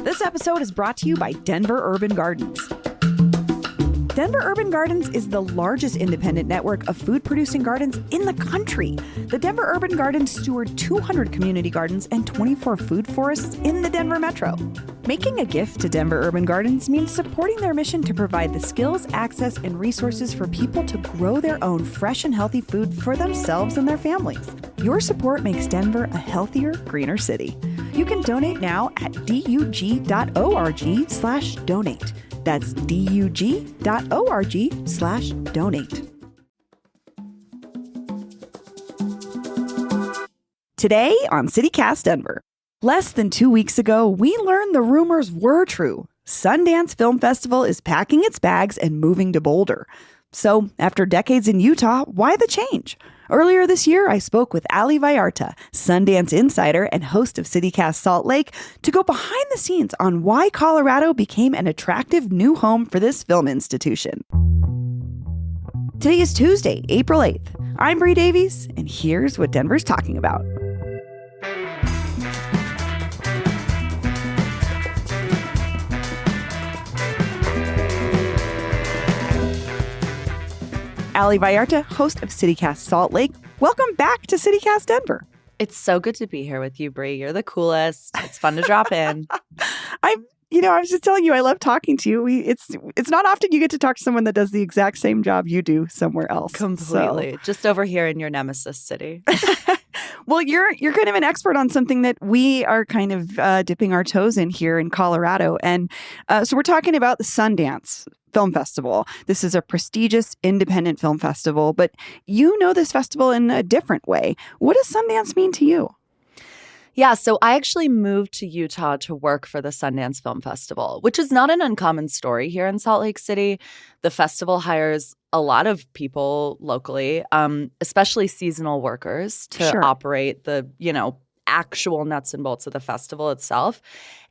This episode is brought to you by Denver Urban Gardens. Denver Urban Gardens is the largest independent network of food-producing gardens in the country. The Denver Urban Gardens steward 200 community gardens and 24 food forests in the Denver metro. Making a gift to Denver Urban Gardens means supporting their mission to provide the skills, access, and resources for people to grow their own fresh and healthy food for themselves and their families. Your support makes Denver a healthier, greener city. You can donate now at dug.org/donate. That's dug.org/donate. Today on CityCast Denver. Less than 2 weeks ago, we learned the rumors were true. Sundance Film Festival is packing its bags and moving to Boulder. So, after decades in Utah, why the change? Earlier this year, I spoke with Ali Vallarta, Sundance insider and host of CityCast Salt Lake, to go behind the scenes on why Colorado became an attractive new home for this film institution. Today is Tuesday, April 8th. I'm Bree Davies, and here's what Denver's talking about. Ali Vallarta, host of CityCast Salt Lake. Welcome back to CityCast Denver. It's so good to be here with you, Bree. You're the coolest. It's fun to drop in. I was just telling you, I love talking to you. It's not often you get to talk to someone that does the exact same job you do somewhere else. Completely. Just over here in your nemesis city. Well, you're kind of an expert on something that we are kind of dipping our toes in here in Colorado. And so we're talking about the Sundance Film Festival. This is a prestigious independent film festival, but you know this festival in a different way. What does Sundance mean to you? Yeah, so I actually moved to Utah to work for the Sundance Film Festival, which is not an uncommon story here in Salt Lake City. The festival hires a lot of people locally, especially seasonal workers, to operate the, actual nuts and bolts of the festival itself.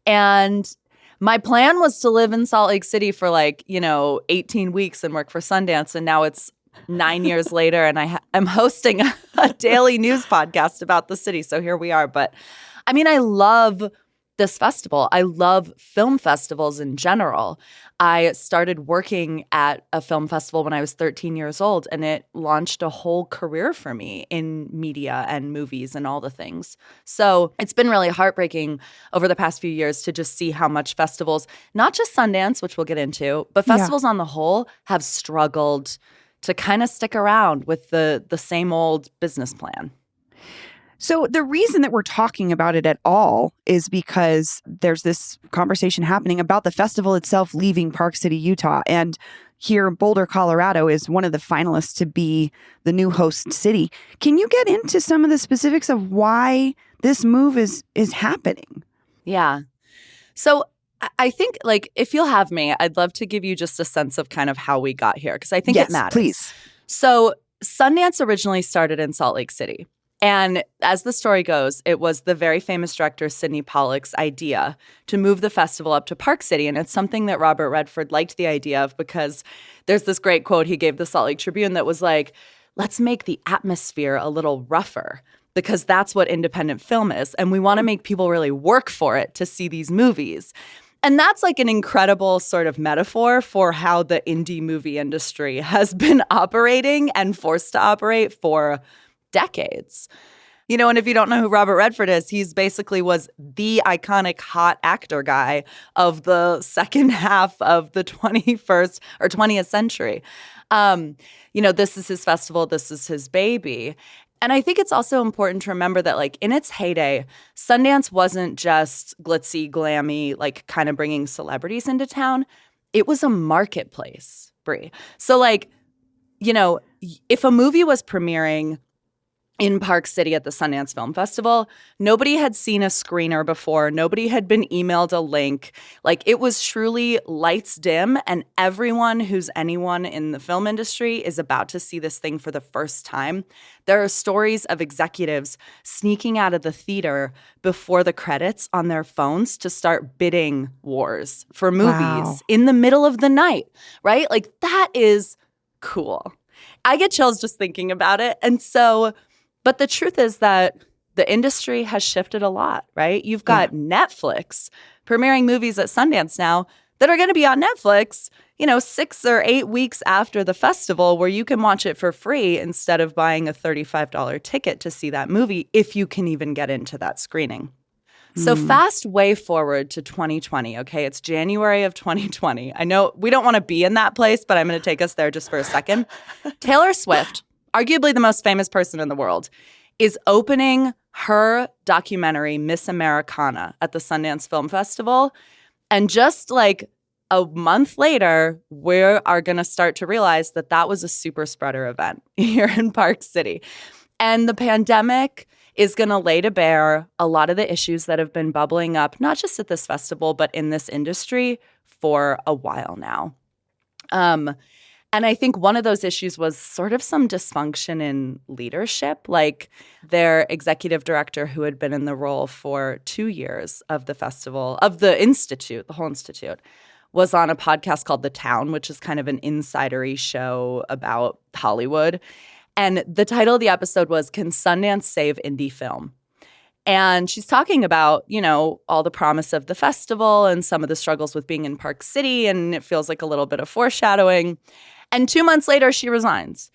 And my plan was to live in Salt Lake City for 18 weeks and work for Sundance. And now it's 9 years later and I'm hosting a daily news podcast about the city. So here we are. But I mean, I love this festival. I love film festivals in general. I started working at a film festival when I was 13 years old, and it launched a whole career for me in media and movies and all the things. So it's been really heartbreaking over the past few years to just see how much festivals, not just Sundance, which we'll get into, but festivals on the whole have struggled to kind of stick around with the same old business plan. So the reason that we're talking about it at all is because there's this conversation happening about the festival itself leaving Park City, Utah. And here, Boulder, Colorado is one of the finalists to be the new host city. Can you get into some of the specifics of why this move is happening? Yeah. So I think, if you'll have me, I'd love to give you just a sense of kind of how we got here, because I think it matters. Please. So Sundance originally started in Salt Lake City. And as the story goes, it was the very famous director Sidney Pollack's idea to move the festival up to Park City. And it's something that Robert Redford liked the idea of, because there's this great quote he gave the Salt Lake Tribune that was like, let's make the atmosphere a little rougher, because that's what independent film is. And we want to make people really work for it to see these movies. And that's an incredible sort of metaphor for how the indie movie industry has been operating and forced to operate for decades. And if you don't know who Robert Redford is, he's basically was the iconic hot actor guy of the second half of the 21st or 20th century. This is his festival. This is his baby. And I think it's also important to remember that, in its heyday, Sundance wasn't just glitzy, glammy, kind of bringing celebrities into town. It was a marketplace, Brie. So, if a movie was premiering in Park City at the Sundance Film Festival, nobody had seen a screener before. Nobody had been emailed a link. It was truly lights dim, and everyone who's anyone in the film industry is about to see this thing for the first time. There are stories of executives sneaking out of the theater before the credits on their phones to start bidding wars for movies in the middle of the night, right? That is cool. I get chills just thinking about it. And so, but the truth is that the industry has shifted a lot, right? You've got Netflix premiering movies at Sundance now that are going to be on Netflix, 6 or 8 weeks after the festival, where you can watch it for free instead of buying a $35 ticket to see that movie, if you can even get into that screening. So fast way forward to 2020, okay? It's January of 2020. I know we don't want to be in that place, but I'm going to take us there just for a second. Taylor Swift, arguably the most famous person in the world, is opening her documentary, Miss Americana, at the Sundance Film Festival. And just like a month later, we are going to start to realize that that was a super spreader event here in Park City. And the pandemic is going to lay to bear a lot of the issues that have been bubbling up, not just at this festival, but in this industry for a while now. And I think one of those issues was sort of some dysfunction in leadership. Like their executive director, who had been in the role for 2 years of the festival, of the institute, the whole institute, was on a podcast called The Town, which is kind of an insidery show about Hollywood. And the title of the episode was, "Can Sundance Save Indie Film?" And she's talking about, all the promise of the festival and some of the struggles with being in Park City. And it feels like a little bit of foreshadowing. And 2 months later, she resigns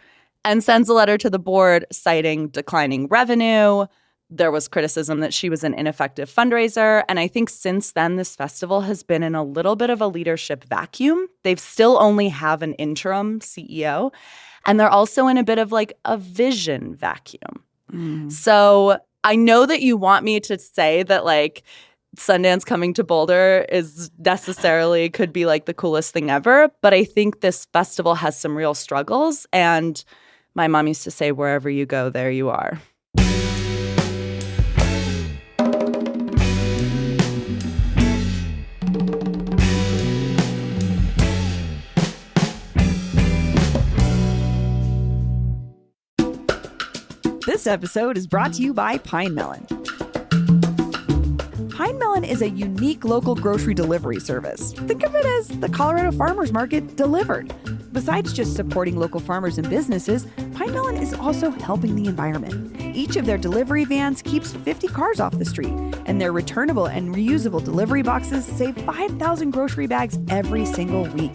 and sends a letter to the board citing declining revenue. There was criticism that she was an ineffective fundraiser. And I think since then, this festival has been in a little bit of a leadership vacuum. They've still only have an interim CEO. And they're also in a bit of like a vision vacuum. So I know that you want me to say that like Sundance coming to Boulder is necessarily could be like the coolest thing ever. But I think this festival has some real struggles. And my mom used to say, wherever you go, there you are. This episode is brought to you by Pine Melon. Pine Melon is a unique local grocery delivery service. Think of it as the Colorado Farmers Market delivered. Besides just supporting local farmers and businesses, Pine Melon is also helping the environment. Each of their delivery vans keeps 50 cars off the street, and their returnable and reusable delivery boxes save 5,000 grocery bags every single week.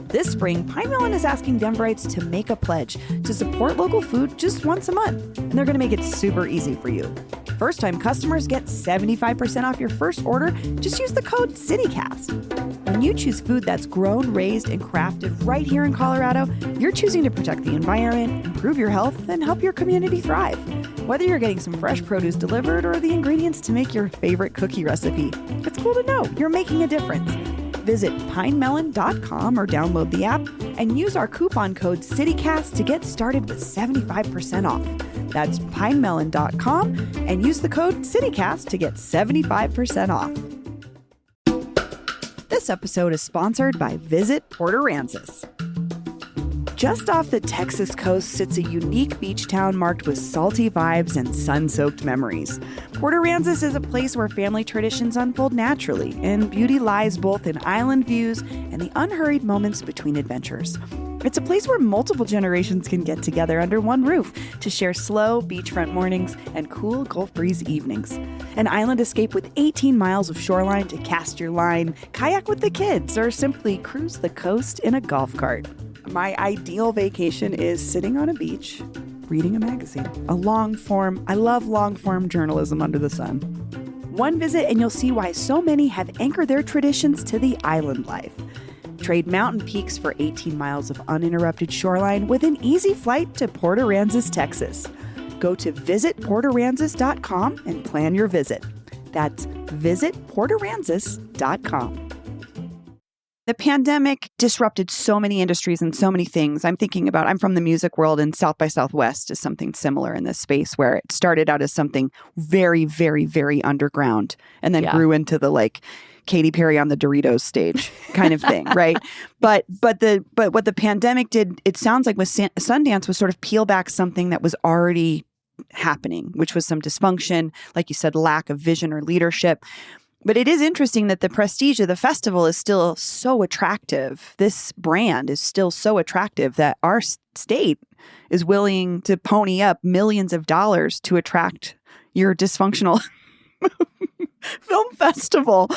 This spring, Pine Melon is asking Denverites to make a pledge to support local food just once a month, and they're going to make it super easy for you. First-time customers get 75% off your first order. Just use the code CityCast. When you choose food that's grown, raised, and crafted right here in Colorado, you're choosing to protect the environment, improve your health, and help your community thrive. Whether you're getting some fresh produce delivered or the ingredients to make your favorite cookie recipe, it's cool to know you're making a difference. Visit pinemelon.com or download the app and use our coupon code CityCast to get started with 75% off. That's pinemelon.com and use the code CityCast to get 75% off. This episode is sponsored by Visit Port Aransas. Just off the Texas coast sits a unique beach town marked with salty vibes and sun-soaked memories. Port Aransas is a place where family traditions unfold naturally, and beauty lies both in island views and the unhurried moments between adventures. It's a place where multiple generations can get together under one roof to share slow beachfront mornings and cool Gulf breeze evenings. An island escape with 18 miles of shoreline to cast your line, kayak with the kids, or simply cruise the coast in a golf cart. My ideal vacation is sitting on a beach, reading a magazine. I love long-form journalism under the sun. One visit and you'll see why so many have anchored their traditions to the island life. Trade mountain peaks for 18 miles of uninterrupted shoreline with an easy flight to Port Aransas, Texas. Go to visitportaransas.com and plan your visit. That's visitportaransas.com. The pandemic disrupted so many industries and so many things. I'm from the music world, and South by Southwest is something similar in this space where it started out as something very, very, very underground and then grew into the like Katy Perry on the Doritos stage kind of thing, right? But what the pandemic did, it sounds like with Sundance, was sort of peel back something that was already happening, which was some dysfunction, like you said, lack of vision or leadership. But it is interesting that the prestige of the festival is still so attractive. This brand is still so attractive that our state is willing to pony up millions of dollars to attract, your dysfunctional film festival.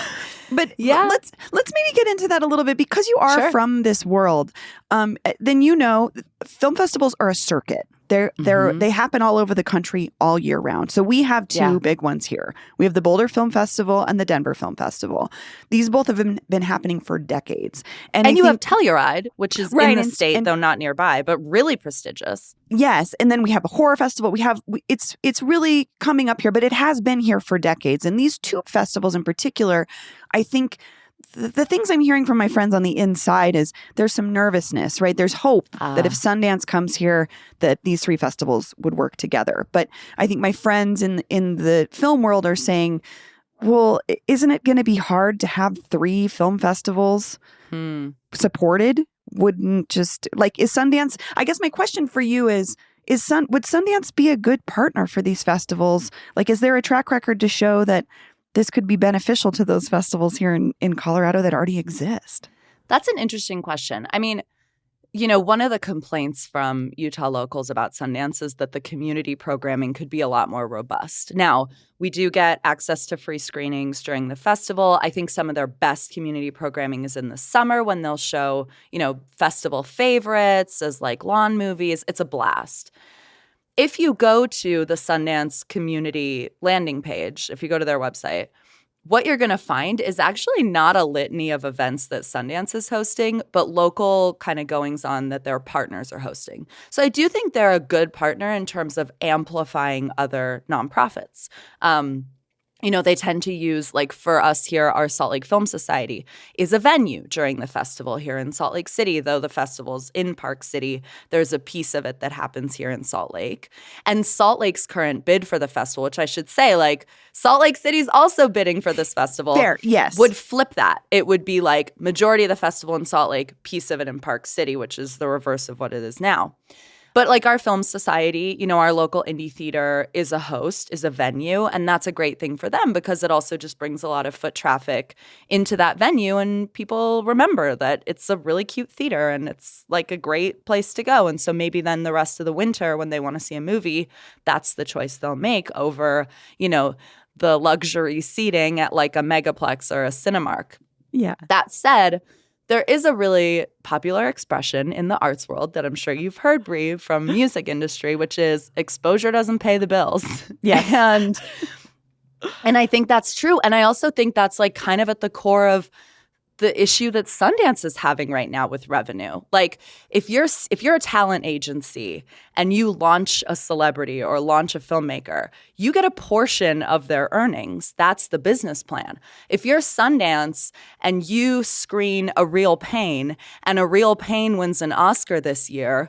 But Yeah. let's maybe get into that a little bit because you are Sure. from this world. Then film festivals are a circuit. They happen all over the country all year round. So we have two big ones here. We have the Boulder Film Festival and the Denver Film Festival. These both have been happening for decades. And you have Telluride, which is in the state, though not nearby, but really prestigious. Yes, and then we have a horror festival. It's really coming up here, but it has been here for decades. And these two festivals in particular, I think the things I'm hearing from my friends on the inside is there's some nervousness, right? There's hope that if Sundance comes here, that these three festivals would work together. But I think my friends in the film world are saying, well, isn't it going to be hard to have three film festivals supported? Wouldn't just is Sundance? I guess my question for you is would Sundance be a good partner for these festivals? Is there a track record to show that this could be beneficial to those festivals here in Colorado that already exist? That's an interesting question. I mean, one of the complaints from Utah locals about Sundance is that the community programming could be a lot more robust. Now, we do get access to free screenings during the festival. I think some of their best community programming is in the summer when they'll show, festival favorites as lawn movies. It's a blast. If you go to the Sundance community landing page, if you go to their website, what you're going to find is actually not a litany of events that Sundance is hosting, but local kind of goings-on that their partners are hosting. So I do think they're a good partner in terms of amplifying other nonprofits. They tend to use, for us here, our Salt Lake Film Society is a venue during the festival here in Salt Lake City, though the festival's in Park City. There's a piece of it that happens here in Salt Lake. And Salt Lake's current bid for the festival, which I should say, Salt Lake City's also bidding for this festival. Fair, yes. Would flip that. It would be majority of the festival in Salt Lake, piece of it in Park City, which is the reverse of what it is now. But our film society, our local indie theater is a host, is a venue, and that's a great thing for them because it also just brings a lot of foot traffic into that venue and people remember that it's a really cute theater and it's a great place to go. And so maybe then the rest of the winter when they want to see a movie, that's the choice they'll make over, the luxury seating at a Megaplex or a Cinemark. Yeah. That said, there is a really popular expression in the arts world that I'm sure you've heard, Brie, from music industry, which is exposure doesn't pay the bills. Yeah. And I think that's true. And I also think that's kind of at the core of the issue that Sundance is having right now with revenue. If you're a talent agency and you launch a celebrity or launch a filmmaker, you get a portion of their earnings. That's the business plan. If you're Sundance and you screen A Real Pain and A Real Pain wins an Oscar this year,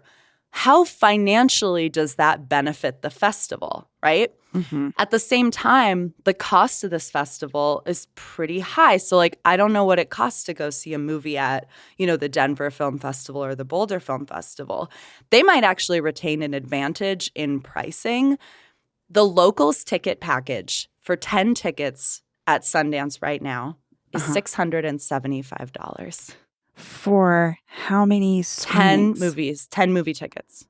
how financially does that benefit the festival, right? Mm-hmm. At the same time, the cost of this festival is pretty high. So, I don't know what it costs to go see a movie at, the Denver Film Festival or the Boulder Film Festival. They might actually retain an advantage in pricing. The locals ticket package for 10 tickets at Sundance right now is $675. For how many screenings? 10 movies, 10 movie tickets.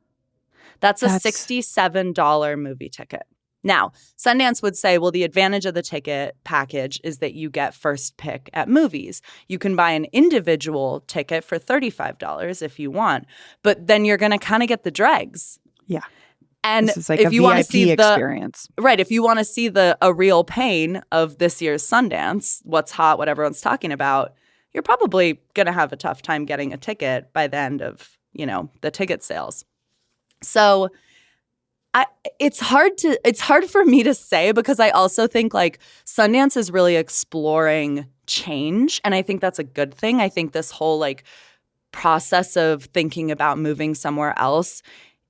That's a $67 movie ticket. Now, Sundance would say, well, the advantage of the ticket package is that you get first pick at movies. You can buy an individual ticket for $35 if you want, but then you're going to kind of get the dregs. Yeah. And this is if you want to see experience. If you want to see A Real Pain of this year's Sundance, what's hot, what everyone's talking about, you're probably going to have a tough time getting a ticket by the end of, the ticket sales. So it's hard for me to say because I also think Sundance is really exploring change. And I think that's a good thing. I think this whole process of thinking about moving somewhere else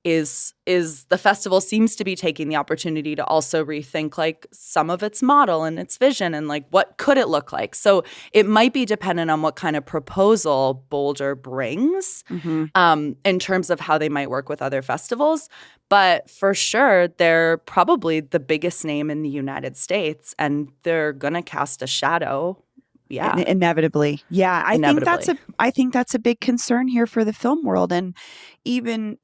is the festival seems to be taking the opportunity to also rethink some of its model and its vision and what could it look like. So it might be dependent on what kind of proposal Boulder brings in terms of how they might work with other festivals. But for sure, they're probably the biggest name in the United States and they're going to cast a shadow. Yeah. Inevitably. Yeah. Inevitably. I think that's a big concern here for the film world. And even,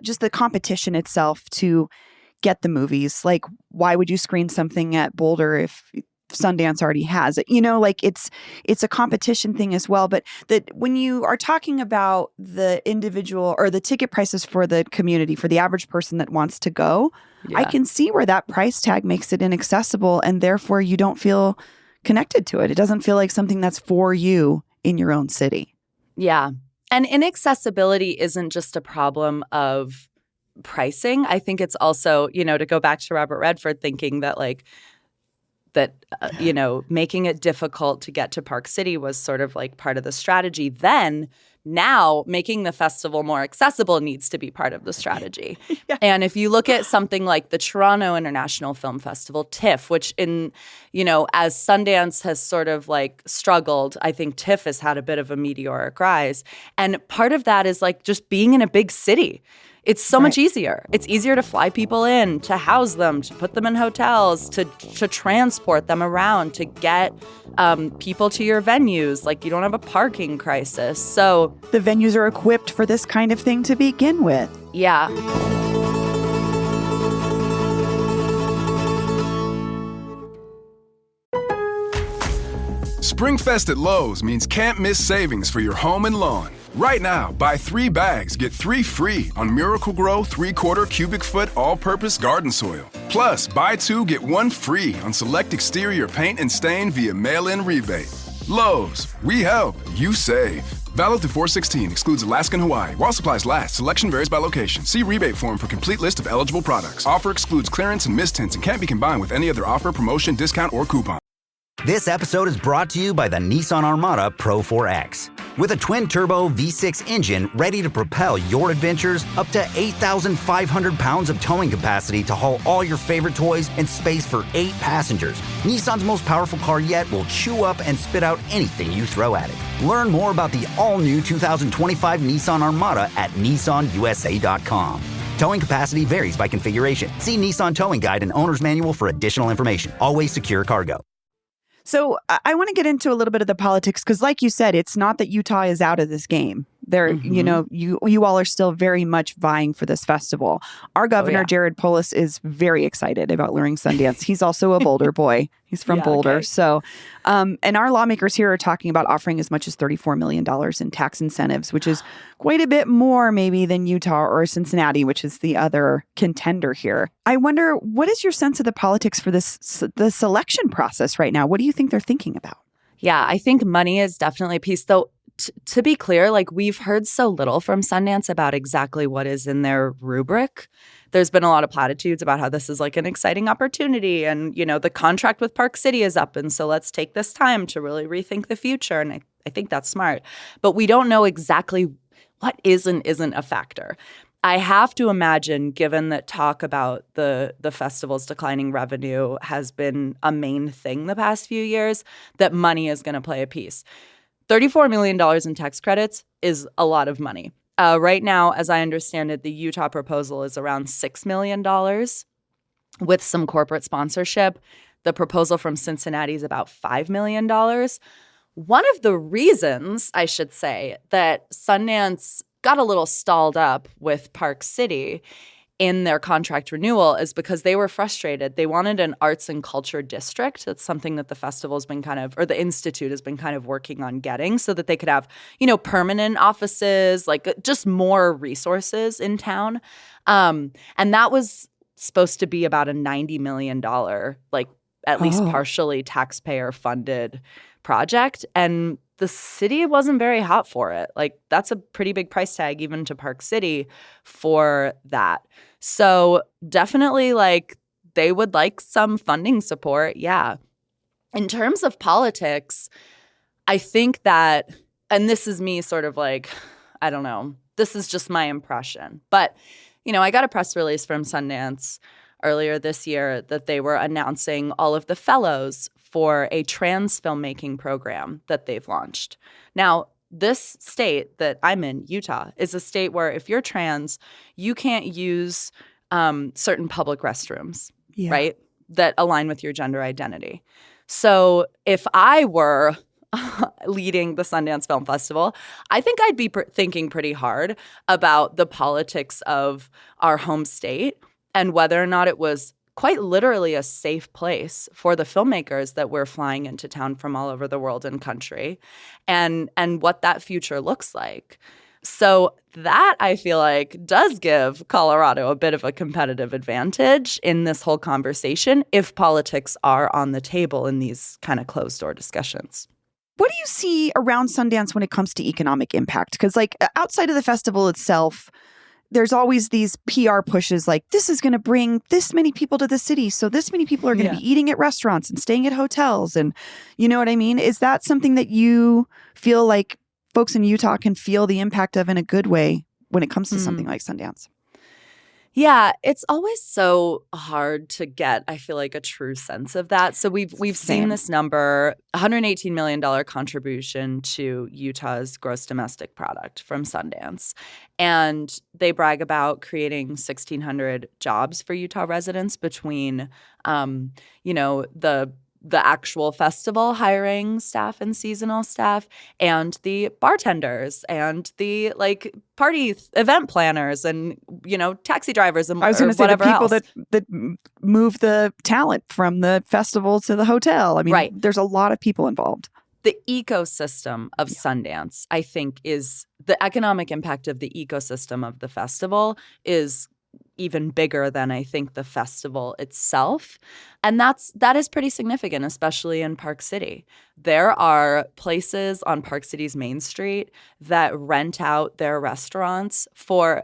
just the competition itself to get the movies. Like, why would you screen something at Boulder if Sundance already has it? Like it's a competition thing as well. But that when you are talking about the individual or the ticket prices for the community, for the average person that wants to go, I can see where that price tag makes it inaccessible, and therefore you don't feel connected to it. It doesn't feel like something that's for you in your own city. Yeah. And inaccessibility isn't just a problem of pricing. I think it's also, to go back to Robert Redford thinking that making it difficult to get to Park City was sort of like part of the strategy. Then now making the festival more accessible needs to be part of the strategy. Yeah. And if you look at something like the Toronto International Film Festival, TIFF, which as Sundance has sort of like struggled, I think TIFF has had a bit of a meteoric rise. And part of that is like just being in a big city. It's so much easier. It's easier to fly people in, to house them, to put them in hotels, to transport them around, to get people to your venues. Like, you don't have a parking crisis. So the venues are equipped for this kind of thing to begin with. Yeah. Springfest at Lowe's means can't miss savings for your home and lawn. Right now, buy 3 bags, get 3 free on Miracle-Gro 3/4 cubic foot all-purpose garden soil. Plus, buy 2, get 1 free on select exterior paint and stain via mail-in rebate. Lowe's, we help, you save. Valid through 4/16, excludes Alaska and Hawaii. While supplies last, selection varies by location. See rebate form for complete list of eligible products. Offer excludes clearance and mist tints and can't be combined with any other offer, promotion, discount, or coupon. This episode is brought to you by the Nissan Armada Pro 4X. With a twin-turbo V6 engine ready to propel your adventures, up to 8,500 pounds of towing capacity to haul all your favorite toys and space for 8 passengers. Nissan's most powerful car yet will chew up and spit out anything you throw at it. Learn more about the all-new 2025 Nissan Armada at nissanusa.com. Towing capacity varies by configuration. See Nissan Towing Guide and Owner's Manual for additional information. Always secure cargo. So I want to get into a little bit of the politics because, like you said, it's not that Utah is out of this game. There, you all are still very much vying for this festival. Our governor, Jared Polis, is very excited about luring Sundance. He's also a Boulder boy. He's from Boulder. Okay. So, and our lawmakers here are talking about offering as much as $34 million in tax incentives, which is quite a bit more maybe than Utah or Cincinnati, which is the other contender here. I wonder, what is your sense of the politics for the selection process right now? What do you think they're thinking about? Yeah, I think money is definitely a piece, though. To be clear, like, we've heard so little from Sundance about exactly what is in their rubric. There's been a lot of platitudes about how this is like an exciting opportunity and, the contract with Park City is up. And so let's take this time to really rethink the future. And I think that's smart. But we don't know exactly what is and isn't a factor. I have to imagine, given that talk about the festival's declining revenue has been a main thing the past few years, that money is going to play a piece. $34 million in tax credits is a lot of money. Right now, as I understand it, the Utah proposal is around $6 million with some corporate sponsorship. The proposal from Cincinnati is about $5 million. One of the reasons, I should say, that Sundance got a little stalled up with Park City in their contract renewal is because they were frustrated. They wanted an arts and culture district. That's something that the festival's been or the Institute has been kind of working on getting so that they could have, permanent offices, like just more resources in town. And that was supposed to be about a $90 million, like at least partially taxpayer funded project. And the city wasn't very hot for it. Like, that's a pretty big price tag even to Park City for that. So definitely, like, they would like some funding support. Yeah. In terms of politics, I think that, and this is me sort of like, I don't know, this is just my impression. But, I got a press release from Sundance earlier this year that they were announcing all of the fellows for a trans filmmaking program that they've launched. Now, this state that I'm in, Utah, is a state where if you're trans, you can't use certain public restrooms, right, that align with your gender identity. So if I were leading the Sundance Film Festival, I think I'd be thinking pretty hard about the politics of our home state and whether or not it was quite literally a safe place for the filmmakers that were flying into town from all over the world and country, and what that future looks like. So that, I feel like, does give Colorado a bit of a competitive advantage in this whole conversation if politics are on the table in these kind of closed-door discussions. What do you see around Sundance when it comes to economic impact? Because like outside of the festival itself, there's always these PR pushes like this is going to bring this many people to the city. So this many people are going to be eating at restaurants and staying at hotels. And you know what I mean? Is that something that you feel like folks in Utah can feel the impact of in a good way when it comes to something like Sundance? Yeah, it's always so hard to get, I feel like, a true sense of that. So we've seen this number, $118 million contribution to Utah's gross domestic product from Sundance. And they brag about creating 1,600 jobs for Utah residents between, the actual festival, hiring staff and seasonal staff, and the bartenders and the party event planners and taxi drivers and I was going to say the people else. that move the talent from the festival to the hotel. I mean, there's a lot of people involved. The ecosystem of Sundance, I think, is the economic impact of the ecosystem of the festival is even bigger than I think the festival itself. And that is pretty significant, especially in Park City. There are places on Park City's Main Street that rent out their restaurants for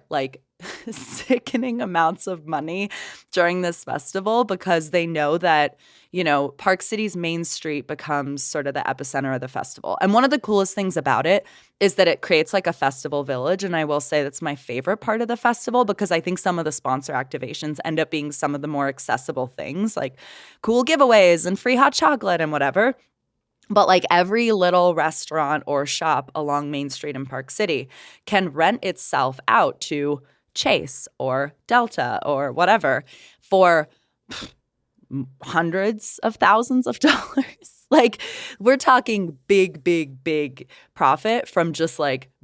sickening amounts of money during this festival because they know that, Park City's Main Street becomes sort of the epicenter of the festival. And one of the coolest things about it is that it creates like a festival village. And I will say that's my favorite part of the festival because I think some of the sponsor activations end up being some of the more accessible things like cool giveaways and free hot chocolate and whatever. But every little restaurant or shop along Main Street in Park City can rent itself out to Chase or Delta or whatever for hundreds of thousands of dollars. We're talking big, big, big profit from just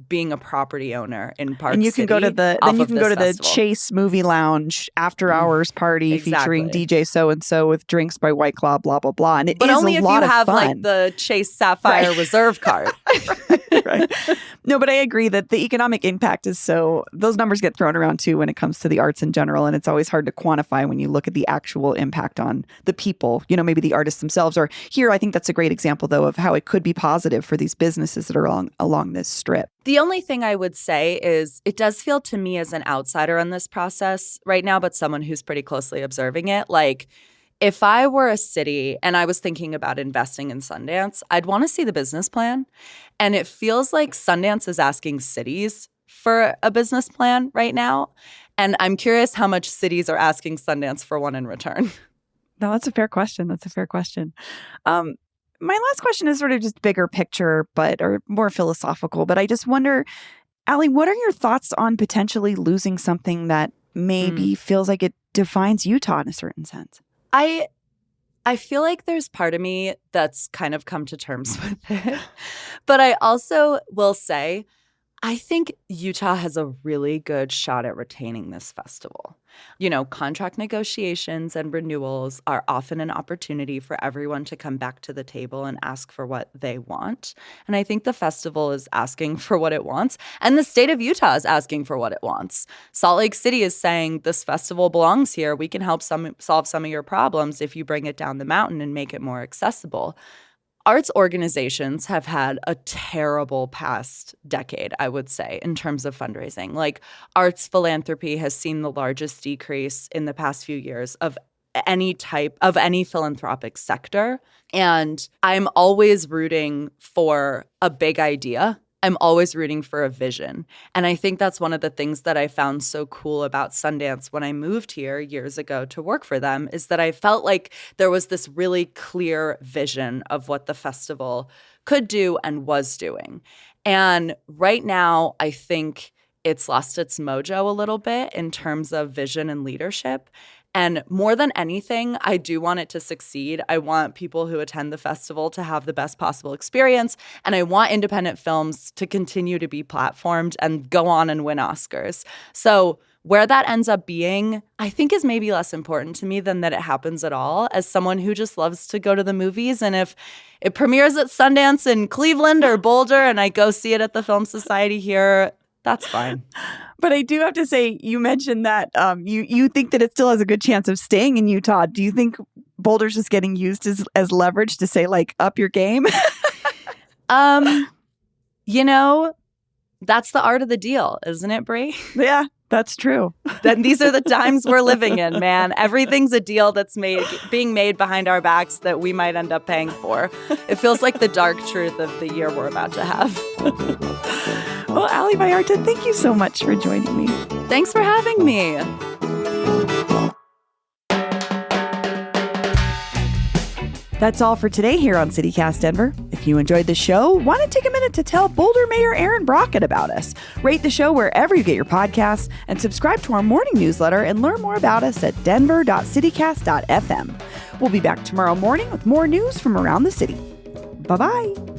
being a property owner in Park City. And you can go to the Chase Movie Lounge after hours party featuring DJ so and so with drinks by White Claw, blah blah blah. And but only if you have the Chase Sapphire Reserve card. Right. No, but I agree that the economic impact is those numbers get thrown around too when it comes to the arts in general. And it's always hard to quantify when you look at the actual impact on the people, maybe the artists themselves. Or here, I think that's a great example, though, of how it could be positive for these businesses that are along this strip. The only thing I would say is it does feel to me as an outsider in this process right now, but someone who's pretty closely observing it, if I were a city and I was thinking about investing in Sundance, I'd want to see the business plan. And it feels like Sundance is asking cities for a business plan right now. And I'm curious how much cities are asking Sundance for one in return. No, that's a fair question. My last question is sort of just bigger picture, or more philosophical. But I just wonder, Allie, what are your thoughts on potentially losing something that maybe feels like it defines Utah in a certain sense? I feel like there's part of me that's kind of come to terms with it. But I also will say, I think Utah has a really good shot at retaining this festival. Contract negotiations and renewals are often an opportunity for everyone to come back to the table and ask for what they want. And I think the festival is asking for what it wants. And the state of Utah is asking for what it wants. Salt Lake City is saying this festival belongs here. We can help solve some of your problems if you bring it down the mountain and make it more accessible. Arts organizations have had a terrible past decade, I would say, in terms of fundraising. Arts philanthropy has seen the largest decrease in the past few years of any type of any philanthropic sector. And I'm always rooting for a big idea. I'm always rooting for a vision. And I think that's one of the things that I found so cool about Sundance when I moved here years ago to work for them is that I felt like there was this really clear vision of what the festival could do and was doing. And right now, I think it's lost its mojo a little bit in terms of vision and leadership. And more than anything, I do want it to succeed. I want people who attend the festival to have the best possible experience. And I want independent films to continue to be platformed and go on and win Oscars. So Where that ends up being, I think, is maybe less important to me than that it happens at all, as someone who just loves to go to the movies. And if it premieres at Sundance in Cleveland or Boulder and I go see it at the Film Society here, that's fine. But I do have to say, you mentioned that you think that it still has a good chance of staying in Utah. Do you think Boulder's just getting used as leverage to say, like, up your game? You know, that's the art of the deal, isn't it, Brie? Yeah, that's true. Then these are the times we're living in, man. Everything's a deal that's being made behind our backs that we might end up paying for. It feels like the dark truth of the year we're about to have. Well, Ali Vallarta, thank you so much for joining me. Thanks for having me. That's all for today here on CityCast Denver. If you enjoyed the show, why not take a minute to tell Boulder Mayor Aaron Brockett about us? Rate the show wherever you get your podcasts and subscribe to our morning newsletter and learn more about us at denver.citycast.fm. We'll be back tomorrow morning with more news from around the city. Bye-bye.